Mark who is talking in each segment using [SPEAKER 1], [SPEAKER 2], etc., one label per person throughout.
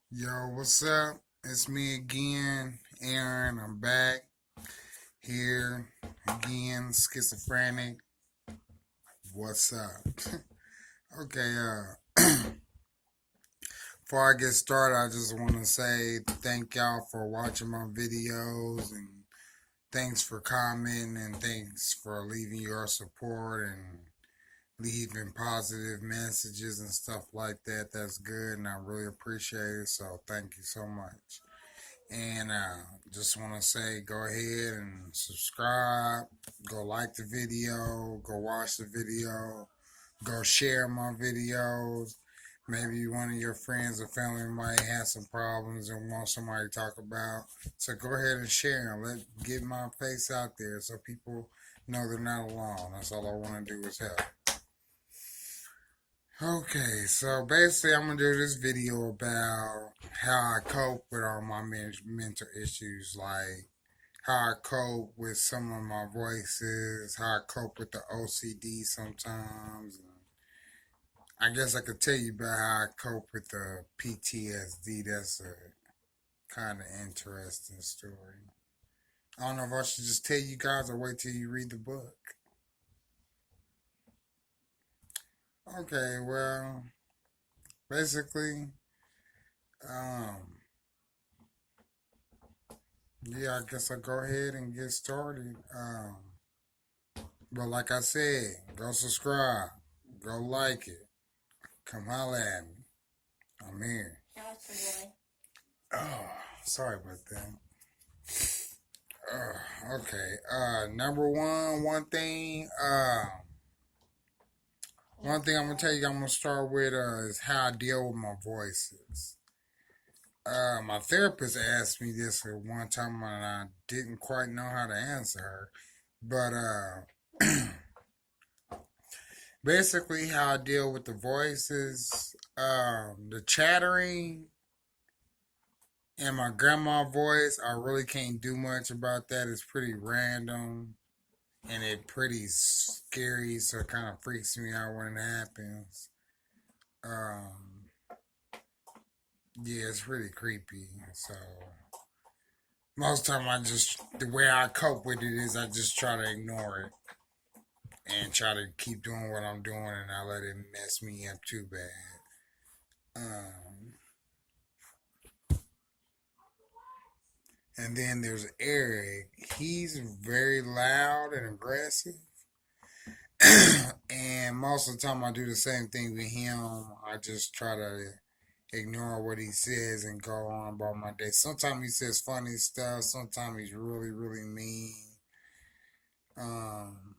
[SPEAKER 1] Yo, what's up? It's me again, Aaron. I'm back here again, Schizophrenic. What's up? Okay, before I get started, I just want to say thank y'all for watching my videos and thanks for commenting and thanks for leaving your support and leaving positive messages and stuff like that. That's good and I really appreciate it. So, thank you so much. And just want to say go ahead and subscribe, go like the video, go watch the video, go share my videos. Maybe one of your friends or family might have some problems and want somebody to talk about. So go ahead and share them. Get my face out there so people know they're not alone. That's all I want to do is help. Okay, so basically, I'm gonna do this video about how I cope with all my mental issues, like how I cope with some of my voices, how I cope with the OCD sometimes. I guess I could tell you about how I cope with the PTSD. That's a kind of interesting story. I don't know if I should just tell you guys or wait till you read the book. Okay, well, basically, um, yeah, I guess I'll go ahead and get started. But like I said, go subscribe, go like it, come holla at me. I'm here. Oh, sorry about that. Okay. Number one thing I'm gonna tell you, I'm gonna start with is how I deal with my voices. My therapist asked me this at one time, and I didn't quite know how to answer her. But basically, how I deal with the voices, the chattering, and my grandma voice. I really can't do much about that. It's pretty random and it pretty scary, so it kind of freaks me out when it happens. Um, yeah, it's really creepy. So most of the time, the way I cope with it is I just try to ignore it and try to keep doing what I'm doing and not let it mess me up too bad. Um, and then there's Eric. He's very loud and aggressive. And most of the time, I do the same thing with him. I just try to ignore what he says and go on about my day. Sometimes he says funny stuff. Sometimes he's really, really mean. Um,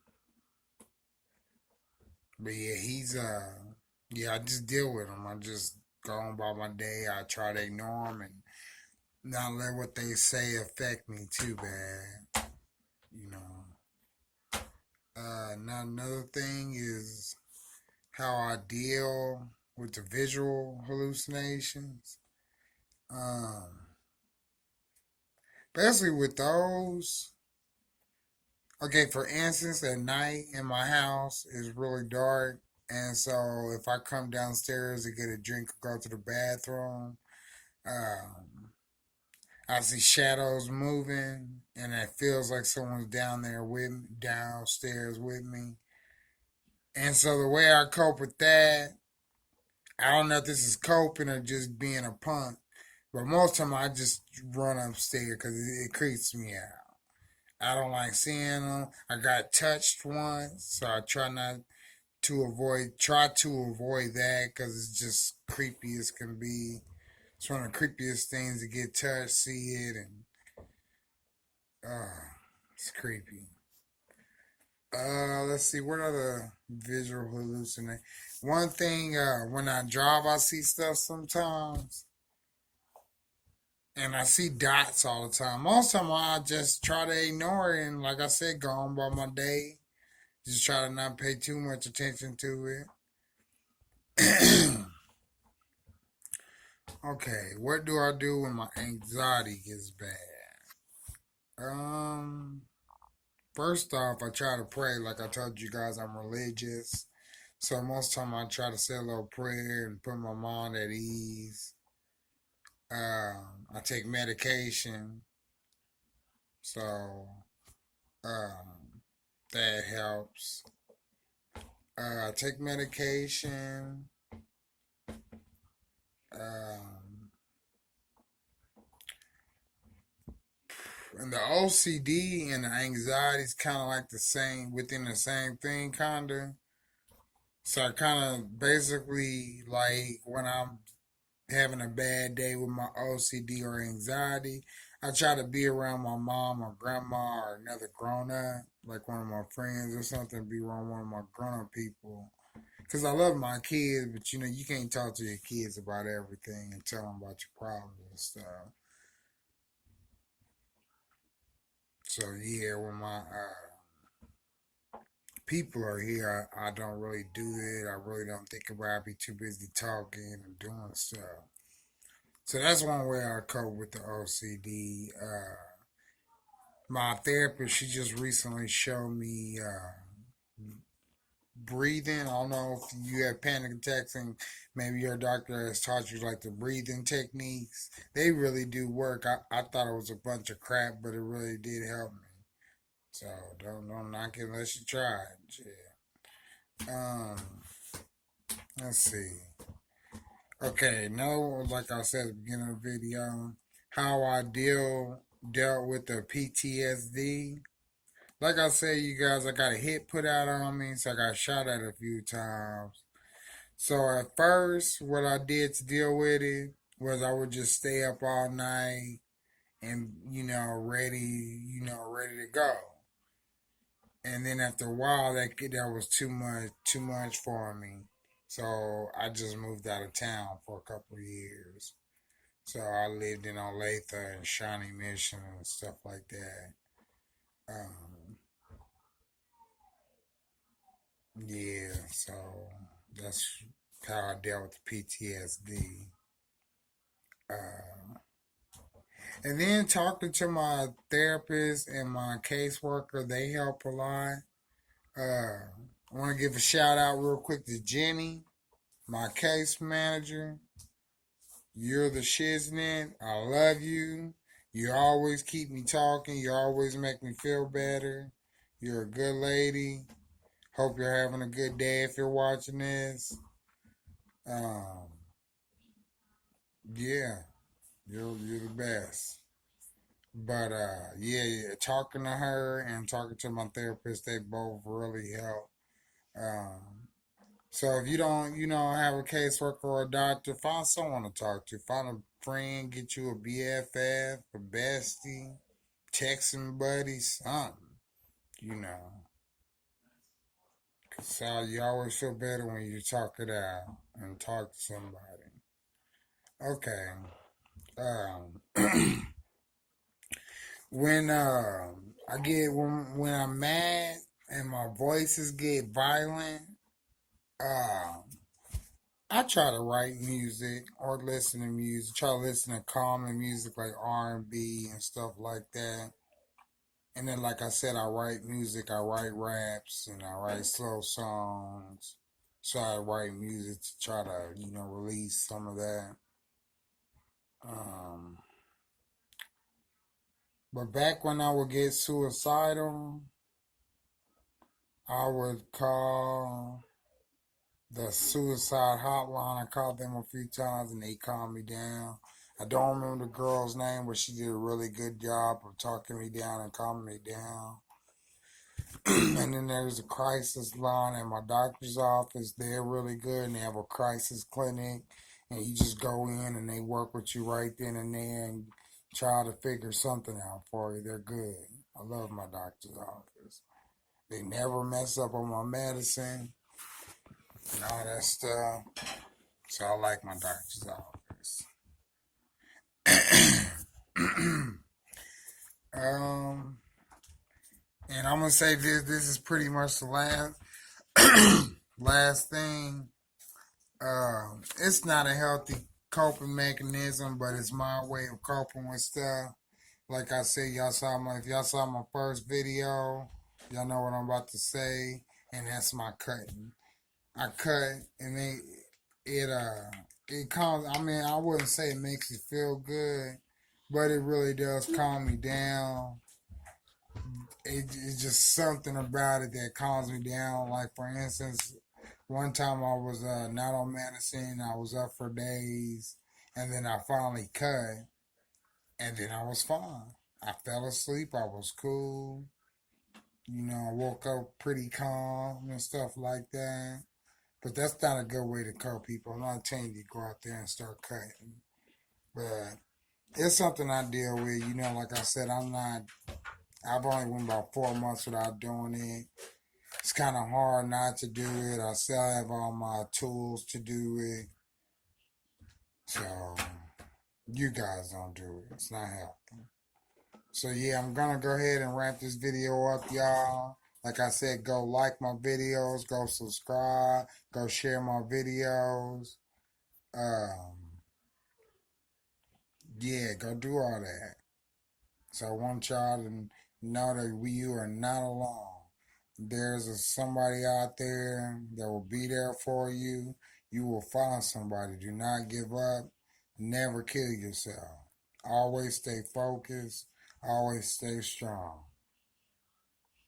[SPEAKER 1] but yeah, yeah, I just deal with him. I just go on about my day. I try to ignore him and not let what they say affect me too bad. You know. Now another thing is how I deal with the visual hallucinations. Um, basically with those, okay, for instance, at night in my house it's really dark, and so if I come downstairs to get a drink or go to the bathroom, um, I see shadows moving, and it feels like someone's down there with me, downstairs with me. And so the way I cope with that, I don't know if this is coping or just being a punk, but most of the time I just run upstairs because it creeps me out. I don't like seeing them. I got touched once, so I try to avoid that because it's just creepy as can be. It's one of the creepiest things to get touched, see it, and uh, it's creepy. Let's see, what other visual hallucinate? One thing, when I drive, I see stuff sometimes, and I see dots all the time. Most of the time, I just try to ignore it, and like I said, go on about my day. Just try to not pay too much attention to it. Okay, what do I do when my anxiety gets bad? Um, First off, I try to pray. Like I told you guys, I'm religious. So most of the time I try to say a little prayer and put my mind at ease. I take medication, so that helps. I take medication. Um, and the OCD and the anxiety is kind of like the same, within the same thing, kind of. So I kind of basically, like, when I'm having a bad day with my OCD or anxiety, I try to be around my mom or grandma or another grown up, like one of my friends or something, be around one of my grown up people. Because I love my kids, but you know, you can't talk to your kids about everything and tell them about your problems and stuff. So, yeah, when my people are here, I don't really do it. I really don't think about it. I be too busy talking and doing stuff. So that's one way I cope with the OCD. My therapist, she just recently showed me breathing. I don't know if you have panic attacks and maybe your doctor has taught you like the breathing techniques. They really do work. I thought it was a bunch of crap, but it really did help me. So don't knock it unless you try it. Yeah. Let's see. Okay, no, like I said at the beginning of the video, how I dealt with the PTSD. Like I said, you guys, I got a hit put out on me, so I got shot at a few times. So at first, what I did to deal with it was I would just stay up all night and ready to go. And then after a while, that was too much for me. So I just moved out of town for a couple of years. So I lived in Olathe and Shawnee Mission and stuff like that. Um, yeah, so that's how I dealt with the PTSD. Uh, and then talking to my therapist and my caseworker, they help a lot. I want to give a shout out real quick to Jenny, my case manager. You're the shiznit. I love you. You always keep me talking. You always make me feel better. You're a good lady. Hope you're having a good day if you're watching this. Um, yeah, you're the best. But yeah, talking to her and talking to my therapist, they both really help. Um, so if you don't, have a caseworker or a doctor, find someone to talk to. Find a friend, get you a BFF, a bestie, texting buddy, something. You know, so you always feel better when you talk it out and talk to somebody. Okay. Um, when I'm mad and my voices get violent, um, I try to write music or listen to music. Try to listen to calming music like R&B and stuff like that. And then, like I said, I write music. I write raps and I write slow songs. So I write music to try to, release some of that. Um, but back when I would get suicidal, I would call the suicide hotline. I called them a few times and they calmed me down. I don't remember the girl's name, but she did a really good job of talking me down and calming me down. And then there's a crisis line at my doctor's office. They're really good and they have a crisis clinic. And you just go in and they work with you right then and there and try to figure something out for you. They're good. I love my doctor's office. They never mess up on my medicine and all that stuff. So I like my doctor's office. um, and I'm gonna say this. This is pretty much the last thing. It's not a healthy coping mechanism, but it's my way of coping with stuff. Like I said, if y'all saw my first video, y'all know what I'm about to say, and that's my cutting. I cut and it it calms. I mean, I wouldn't say it makes you feel good, but it really does calm me down. It's just something about it that calms me down. Like for instance, one time I was not on medicine. I was up for days, and then I finally cut, and then I was fine. I fell asleep. I was cool. You know, I woke up pretty calm and stuff like that. But that's not a good way to cut people. I'm not telling you to go out there and start cutting. But it's something I deal with. You know, like I said, I've only went about 4 months without doing it. It's kind of hard not to do it. I still have all my tools to do it. So, you guys don't do it. It's not helping. So, yeah, I'm going to go ahead and wrap this video up, y'all. Like I said, go like my videos, go subscribe, go share my videos. Um, yeah, go do all that. So I want y'all to know that you are not alone. Somebody out there that will be there for you. You will find somebody. Do not give up. Never kill yourself. Always stay focused. Always stay strong.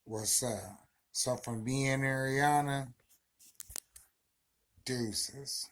[SPEAKER 1] What's up? So from me and Ariana, deuces.